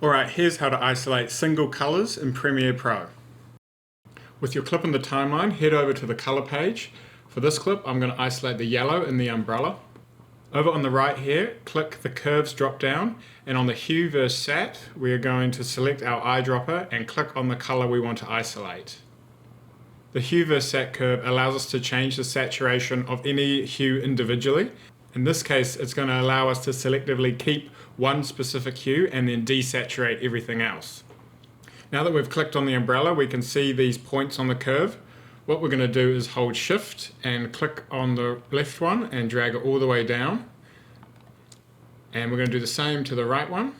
Alright, here's how to isolate single colors in Premiere Pro. With your clip in the timeline, head over to the color page. For this clip, I'm going to isolate the yellow in the umbrella. Over on the right here, click the curves drop down, and on the hue versus sat, we are going to select our eyedropper and click on the color we want to isolate. The hue versus sat curve allows us to change the saturation of any hue individually. In this case, it's going to allow us to selectively keep one specific hue and then desaturate everything else. Now that we've clicked on the umbrella, we can see these points on the curve. What we're going to do is hold Shift and click on the left one and drag it all the way down. And we're going to do the same to the right one.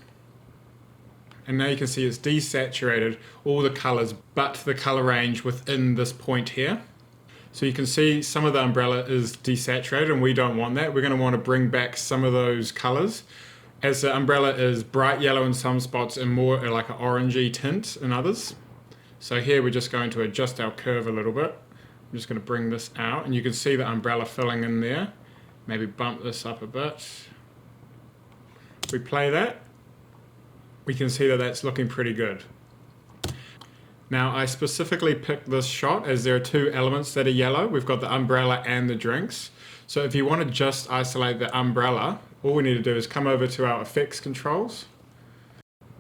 And now you can see it's desaturated all the colors but the color range within this point here. So you can see some of the umbrella is desaturated and we don't want that. We're going to want to bring back some of those colors. As the umbrella is bright yellow in some spots and more like an orangey tint in others. So here we're just going to adjust our curve a little bit. I'm just going to bring this out and you can see the umbrella filling in there. Maybe bump this up a bit. If we play that, we can see that that's looking pretty good. Now I specifically picked this shot as there are two elements that are yellow. We've got the umbrella and the drinks. So if you want to just isolate the umbrella, all we need to do is come over to our effects controls,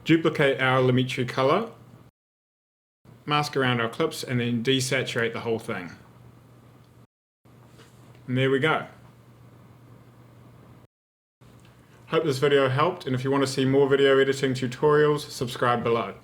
duplicate our Lumetri color, mask around our clips, and then desaturate the whole thing. And there we go. Hope this video helped, and if you want to see more video editing tutorials, subscribe below.